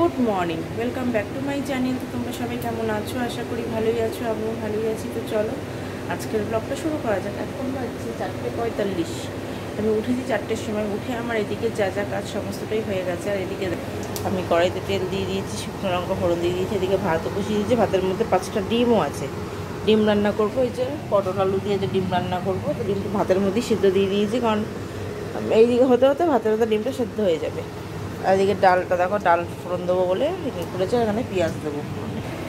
Good morning, welcome back to my channel. তো তোমরা সবাই কেমন আছো? আশা করি ভালোই আছো, আমিও ভালোই আছি। তো চলো আজকের ব্লগটা শুরু করা যাক। এখন বাজছে 4:45। আমি উঠেছি 4টের সময়। উঠে আমার এদিকে যা যা কাজ সমস্তটাই হয়ে গেছে। আর এদিকে আমি কড়াইতে তেল দিয়ে দিয়েছি, শুকনো লঙ্কা ফোড়ন দিয়ে দিয়েছি, এদিকে ভাতও বসিয়ে দিয়েছি। ভাতের মধ্যে 5টা ডিমও আছে, ডিম রান্না করবো। এই যে পটল আলু দিয়ে যে ডিম রান্না করবো, তো ডিমটা ভাতের মধ্যেই সিদ্ধ দিয়ে দিয়েছি, কারণ এইদিকে হতে হতে ভাতের মধ্যে ডিমটা সেদ্ধ হয়ে যাবে। আর এদিকে ডালটা দেখো, ডাল ফোড়ন দেবো বলে করেছে, এখানে পেঁয়াজ দেবো।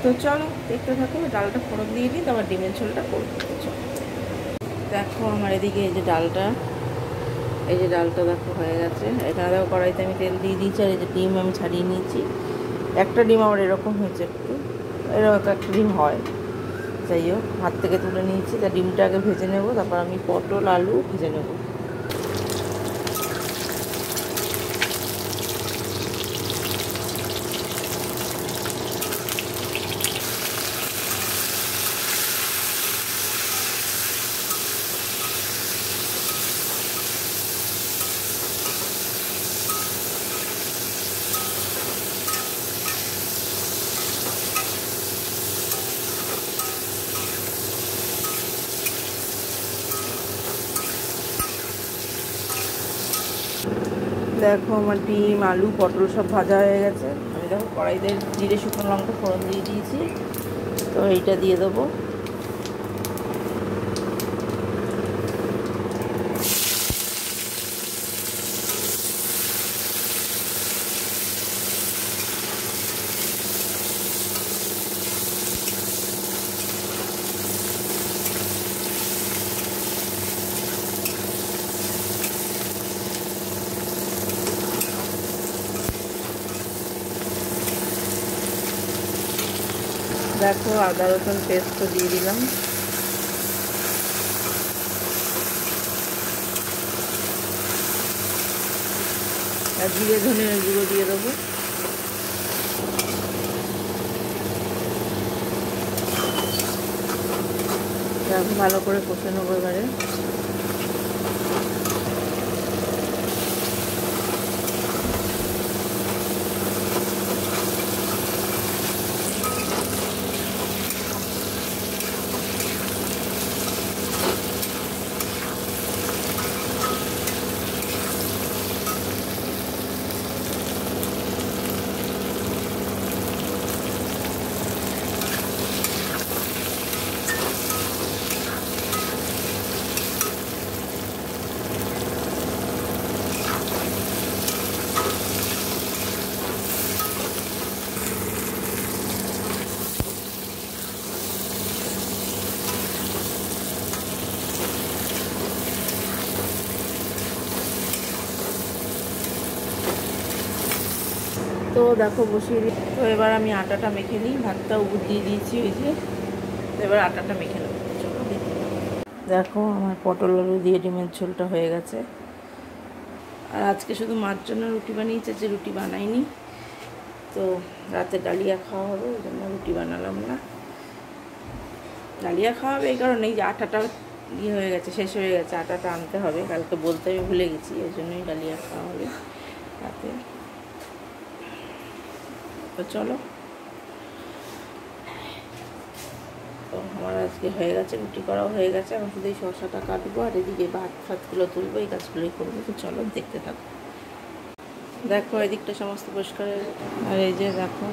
তো চলো দেখতে থাকো, ডালটা ফোড়ন দিয়ে দিই, তারপর ডিমের ঝোলটা করবো। চলো দেখো আমার এদিকে এই যে ডালটা, দেখো হয়ে গেছে। এখানে দেখো কড়াইতে আমি তেল দিয়ে দিয়েছি, আর এই যে ডিম আমি ছাড়িয়ে নিয়েছি। একটা ডিম আমার এরকম হয়েছে, একটু এরকম একটা ডিম হয়। যাই হোক, হাত থেকে তুলে নিয়েছি। তা ডিমটা আগে ভেজে নেবো, তারপর আমি পটল আলু ভেজে নেবো। দেখো আমার ডিম আলু পটল সব ভাজা হয়ে গেছে। আমি দেখো কড়াইতে জিরে শুকনো লঙ্কা ফোড়ন দিয়ে দিয়েছি, তো এইটা দিয়ে দেবো। দেখো আদা রসুন পেস্ট দিয়ে দিলাম। আর জিরে ধনে গুঁড়ো দিয়ে দেবো। ভালো করে কষে নেবো এবারে। তো দেখো বসিয়ে দিই। তো এবার আমি আটাটা মেখে নিই। ভাতটা উপর দিয়ে দিয়েছি, ওই যে এবার আটাটা মেখে নেবো। চলো দেখো আমার পটল আলু দিয়ে ডিমের ঝোলটা হয়ে গেছে। আর আজকে শুধু মার জন্য রুটি বানিয়েছে, যে রুটি বানাইনি। তো রাতে ডালিয়া খাওয়া হবে, ওই জন্য রুটি বানালাম না। ডালিয়া খাওয়া হবে এই কারণেই যে আটাটা হয়ে গেছে, শেষ হয়ে গেছে, আটাটা আনতে হবে। কালকে বলতে আমি ভুলে গেছি, ওই জন্যই ডালিয়া খাওয়া হবে রাতে। তো চলো, তো আমার আজকে হয়ে গেছে, রুটি করাও হয়ে গেছে। এখন শুধু এই শসাটা কাটবো, আর এদিকে ভাত ফাতগুলো তুলবো, এই কাজগুলোই করবো। তো চলো দেখতে থাকো। দেখো এদিকটা সমস্ত পরিষ্কার, আর এই যে দেখো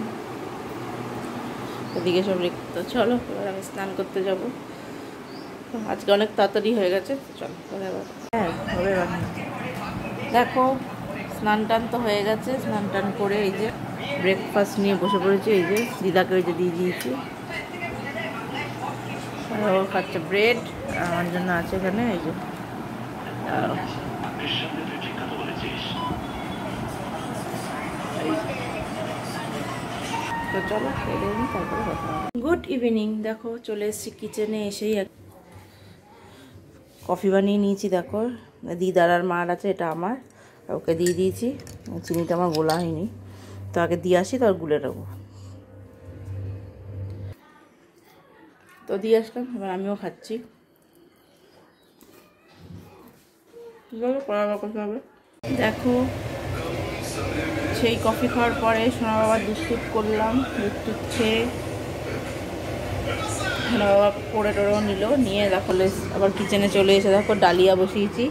এদিকে সব রেখে। তো চলো এবার আমি স্নান করতে যাব। আজকে অনেক তাড়াতাড়ি হয়ে গেছে। তো চলো এবার, হ্যাঁ হবে এবার। দেখো স্নান টান তো হয়ে গেছে। স্নান টান করে এই যে ব্রেকফাস্ট নিয়ে বসে পড়েছি। এই যে দিদাকে ওই যে দিয়ে দিয়েছি, ও খাচ্ছে ব্রেড। আমার জন্য আছে এখানে এই যে তো চলো খেয়ে দিই, তারপরে কথা হবে। Good evening. দেখো চলে এসেছি কিচেনে। এসেই কফি বানিয়ে নিয়েছি। দেখো দিদার আর মার আছে, এটা আমার, ওকে দিয়ে দিয়েছি। চিনিটা আমার গোলা হয়নি, তো আগে দিয়ে আসি, তার গুলে নেবো। তো দিয়ে আসলাম, এবার আমিও খাচ্ছি। দেখো সেই কফি খাওয়ার পরে সোনা বাবা দুধ টুধ করলাম, দুধ টুধ খেয়ে সোনা বাবা পড়ে টোড়েও নিল, নিয়ে দেখো আবার কিচেনে চলে এসে দেখো ডালিয়া বসিয়েছি,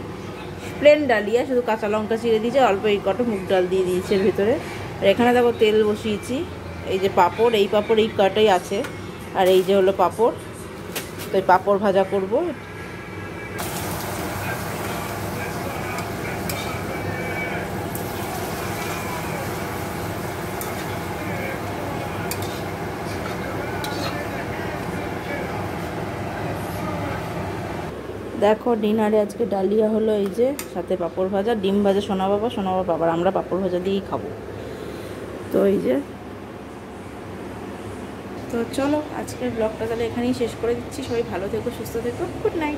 প্লেন ডালিয়া, শুধু কাঁচা লঙ্কা চিড়ে দিয়েছে, অল্প এই কটা মুগ ডাল দিয়ে দিয়েছে এর ভিতরে। আর এখানে দেখো তেল বসিয়েছি, এই যে পাঁপড়, এই পাঁপড় এই কটাই আছে, আর এই যে হলো পাঁপড়, তো এই পাঁপড় ভাজা করব। দেখো ডিনারে আজকে ডালিয়া হলো, এই যে সাথে পাঁপড় ভাজা, ডিম ভাজা সোনা বাবা বাবার, আমরা পাঁপড় ভাজা দিয়েই খাবো। তো এই যে, তো চলো আজকের ব্লগটা তাহলে এখানেই শেষ করে দিচ্ছি। সবাই ভালো থেকো, সুস্থ থেকো, গুড নাইট।